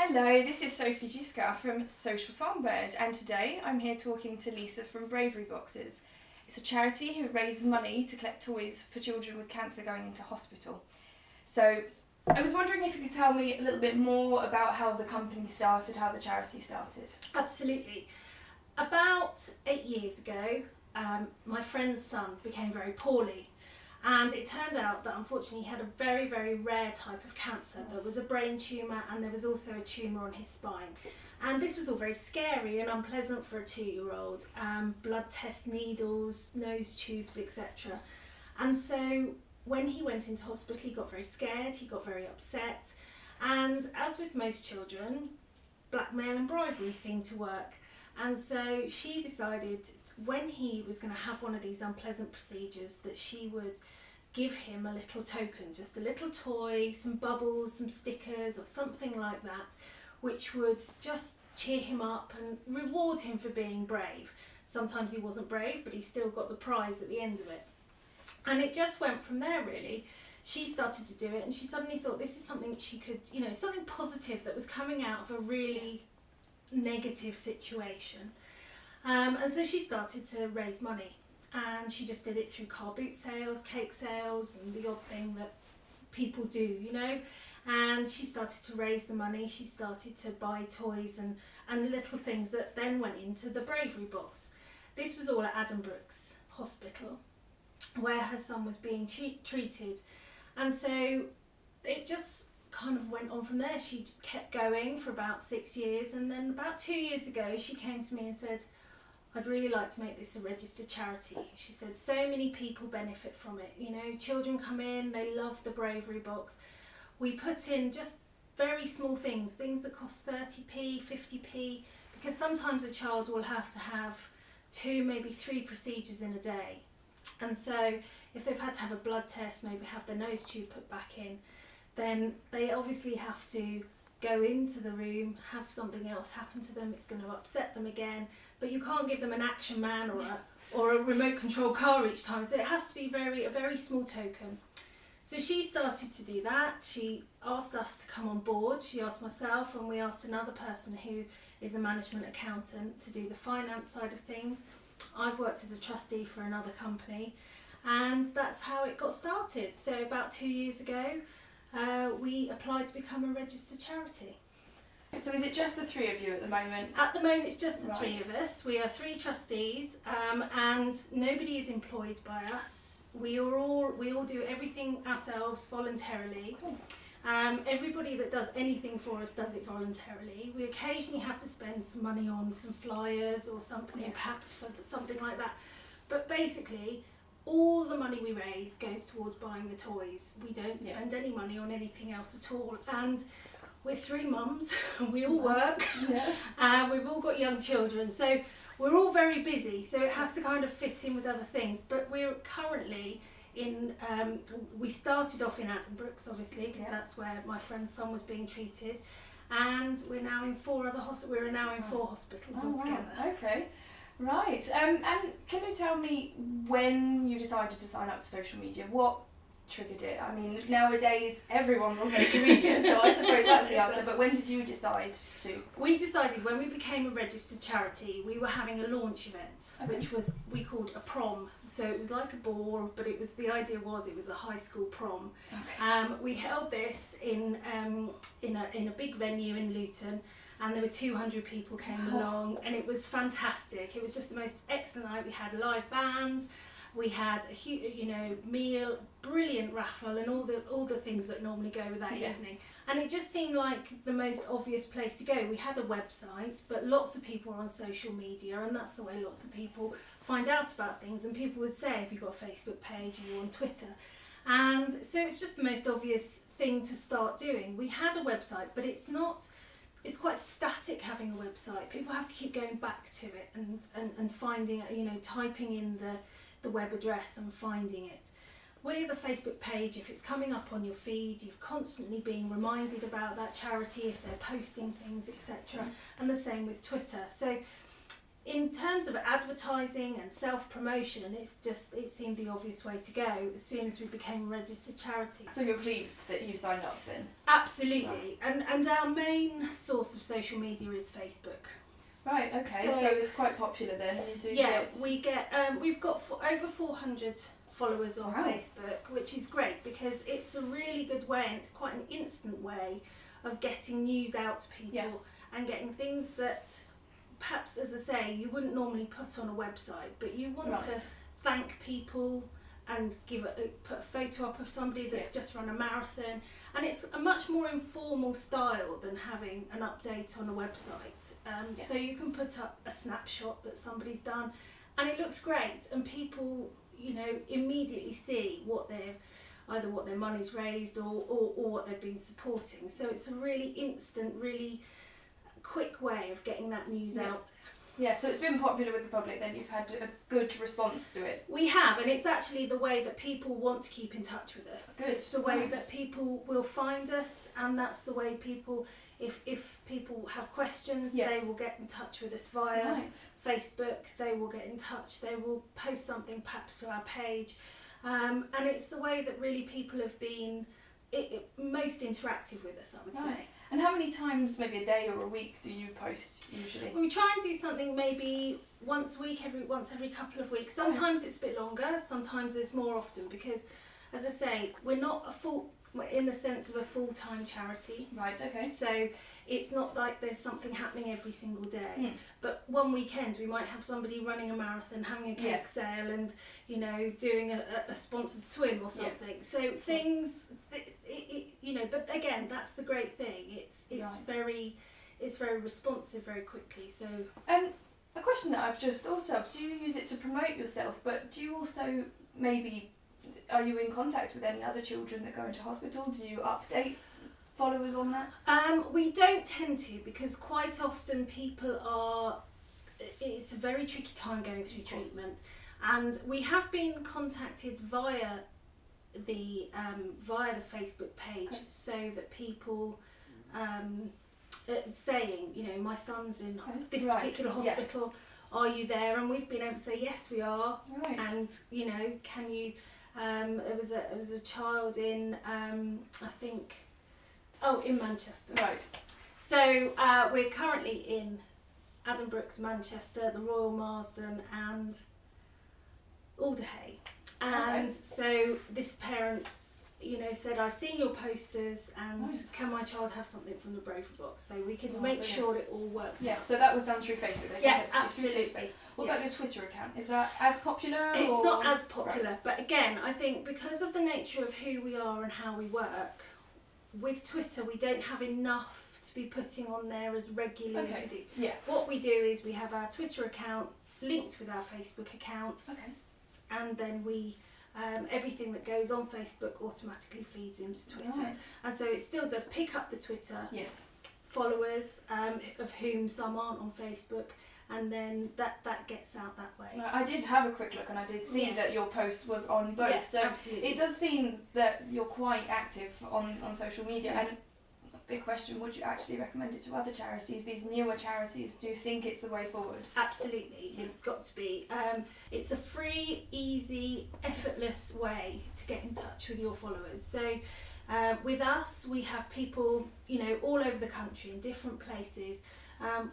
Hello, this is Sophie Giska from Social Songbird, and today I'm here talking to Lisa from Bravery Boxes. It's a charity who raise money to collect toys for children with cancer going into hospital. So I was wondering if you could tell me a little bit more about how the company started, how the charity started. Absolutely. About 8 years ago, my friend's son became very poorly. And it turned out that unfortunately he had a very, very rare type of cancer. There was a brain tumour and there was also a tumour on his spine. And this was all very scary and unpleasant for a 2-year-old. Blood test needles, nose tubes, etc. And so when he went into hospital, he got very scared, he got very upset. And as with most children, blackmail and bribery seemed to work. And so she decided when he was going to have one of these unpleasant procedures that she would give him a little token, just a little toy, some bubbles, some stickers or something like that, which would just cheer him up and reward him for being brave. Sometimes he wasn't brave, but he still got the prize at the end of it. And it just went from there really. She started to do it and she suddenly thought this is something she could, something positive that was coming out of a really negative situation. And so she started to raise money, and she just did it through car boot sales, cake sales, and the odd thing that people do, and she started to raise the money. She started to buy toys and little things that then went into the Bravery box. This was all at Addenbrooke's hospital where her son was being treated, and so it just kind of went on from there. She kept going for about 6 years, and then about 2 years ago she came to me and said, I'd really like to make this a registered charity. She said so many people benefit from it. Children come in, they love the Bravery box. We put in just very small things that cost 30p, 50p, because sometimes a child will have to have 2, maybe 3 procedures in a day. And so if they've had to have a blood test, maybe have their nose tube put back in, then they obviously have to go into the room, have something else happen to them. It's going to upset them again, but you can't give them an action man or a remote control car each time, so it has to be a very small token. So she started to do that. She asked us to come on board. She asked myself, and we asked another person who is a management accountant to do the finance side of things. I've worked as a trustee for another company, and that's how it got started. So about 2 years ago we applied to become a registered charity. So is it just the 3 of you at the moment? At the moment it's just the 3 of us. We are 3 trustees, and nobody is employed by us. We all do everything ourselves voluntarily. Cool. Everybody that does anything for us does it voluntarily. We occasionally have to spend some money on some flyers or something, perhaps for something like that. But basically, all the money we raise goes towards buying the toys. We don't spend any money on anything else at all. And we're 3 mums, we all work, we've all got young children, so we're all very busy, so it has to kind of fit in with other things. But we're currently in, we started off in Addenbrooke's obviously, because that's where my friend's son was being treated, and we're now in 4 other hospitals. We're now in 4 hospitals altogether. Wow. Okay. Right, and can you tell me when you decided to sign up to social media? What triggered it? I mean, nowadays everyone's on social media, so I suppose that's the answer, but when did you decide to? We decided when we became a registered charity, we were having a launch event, which we called a prom. So it was like a ball, but the idea was it was a high school prom. Okay. We held this in a big venue in Luton, and there were 200 people came along, and it was fantastic. It was just the most excellent night. We had live bands, we had a huge, meal, brilliant raffle, and all the things that normally go with that evening. And it just seemed like the most obvious place to go. We had a website, but lots of people are on social media, and that's the way lots of people find out about things. And people would say, have you got a Facebook page? Are you on Twitter? And so it's just the most obvious thing to start doing. We had a website, but it's not it's quite static having a website. People have to keep going back to it and finding it, you know, typing in the web address and finding it. With a Facebook page, if it's coming up on your feed, you're constantly being reminded about that charity if they're posting things, etc. And the same with Twitter. So in terms of advertising and self-promotion, it seemed the obvious way to go as soon as we became a registered charity. So you're pleased that you signed up then? Absolutely. Right. And our main source of social media is Facebook. Right, okay. So it's quite popular then. We've got over 400 followers on Facebook, which is great because it's a really good way, and it's quite an instant way of getting news out to people and getting things that perhaps, as I say, you wouldn't normally put on a website, but you want to thank people and put a photo up of somebody that's just run a marathon, and it's a much more informal style than having an update on a website. So you can put up a snapshot that somebody's done, and it looks great, and people, you know, immediately see what their money's raised or what they've been supporting. So it's a really instant, really quick way of getting that news out. Yeah, so it's been popular with the public then. You've had a good response to it. We have, and it's actually the way that people want to keep in touch with us. Good. It's the way that people will find us, and that's the way people, if people have questions, they will get in touch with us via Facebook. They will get in touch. They will post something perhaps to our page, and it's the way that really people have been most interactive with us, I would say. And how many times, maybe a day or a week, do you post usually? We try and do something maybe once a week, once every couple of weeks. Sometimes it's a bit longer, sometimes it's more often, because, as I say, we're not in the sense of a full-time charity. Right, okay. So it's not like there's something happening every single day. But one weekend we might have somebody running a marathon, having a cake sale, and, you know, doing a sponsored swim or something. So things, you know, but again, that's the great thing. It's very responsive very quickly. So a question that I've just thought of: do you use it to promote yourself? But do you also are you in contact with any other children that go into hospital? Do you update followers on that? We don't tend to, because quite often it's a very tricky time going through treatment, and we have been contacted via the Facebook page, so that people saying, you know, my son's in this particular hospital, are you there? And we've been able to say yes, we are, and, you know, can you there was a child in I think in Manchester. Right. So we're currently in Addenbrooke's, Manchester, the Royal Marsden, and Alderhay. And so this parent, you know, said, I've seen your posters, and can my child have something from the Bravery box, so we can make sure it all works out. So that was done through Facebook. Absolutely. What about your Twitter account? Is that as popular? It's not as popular, but again, I think because of the nature of who we are and how we work, with Twitter we don't have enough to be putting on there as regularly as we do. Yeah. What we do is we have our Twitter account linked with our Facebook account, and then we everything that goes on Facebook automatically feeds into Twitter, and so it still does pick up the Twitter followers, of whom some aren't on Facebook, and then that gets out that way. I did have a quick look, and I did see that your posts were on both. Yes, so absolutely. It does seem that you're quite active on social media. And big question, would you actually recommend it to other charities, these newer charities? Do you think it's the way forward? Absolutely, it's got to be. It's a free, easy, effortless way to get in touch with your followers. So with us, we have people, you know, all over the country in different places.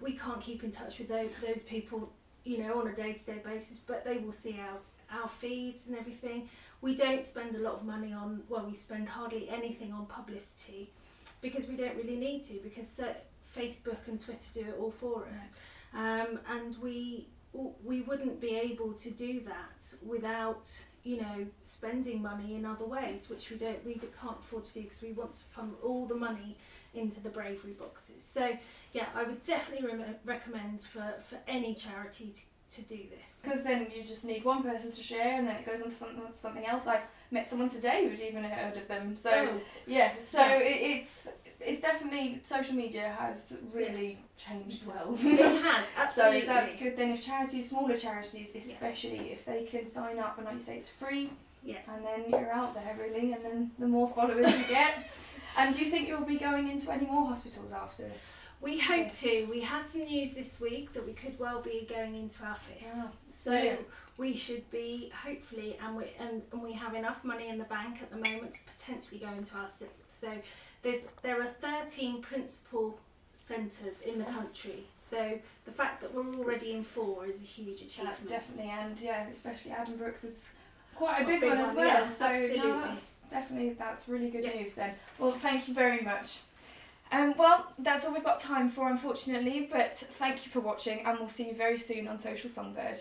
We can't keep in touch with those people, you know, on a day-to-day basis, but they will see our feeds and everything. We don't spend a lot of money we spend hardly anything on publicity, because we don't really need to, because Facebook and Twitter do it all for us. And we wouldn't be able to do that without, you know, spending money in other ways, which we can't afford to do, because we want to fund all the money into the Bravery boxes. So yeah, I would definitely recommend for any charity to do this. Because then you just need one person to share, and then it goes on to something else. I met someone today who'd even heard of them. So it's it's definitely, social media has really changed well. It has, absolutely. So that's good then if charities, smaller charities especially, if they can sign up and like you say it's free, and then you're out there really, and then the more followers you get. And do you think you'll be going into any more hospitals after this? We hope to. We had some news this week that we could well be going into our 5th. Yeah. So brilliant. we should be, hopefully, and we have enough money in the bank at the moment to potentially go into our 6th. So there are 13 principal centres in the country. So the fact that we're already in 4 is a huge achievement. Definitely, and especially Addenbrooke's is quite a big one as well. Yeah, so absolutely. That's really good news then. Well, thank you very much. Well, that's all we've got time for, unfortunately, but thank you for watching, and we'll see you very soon on Social Songbird.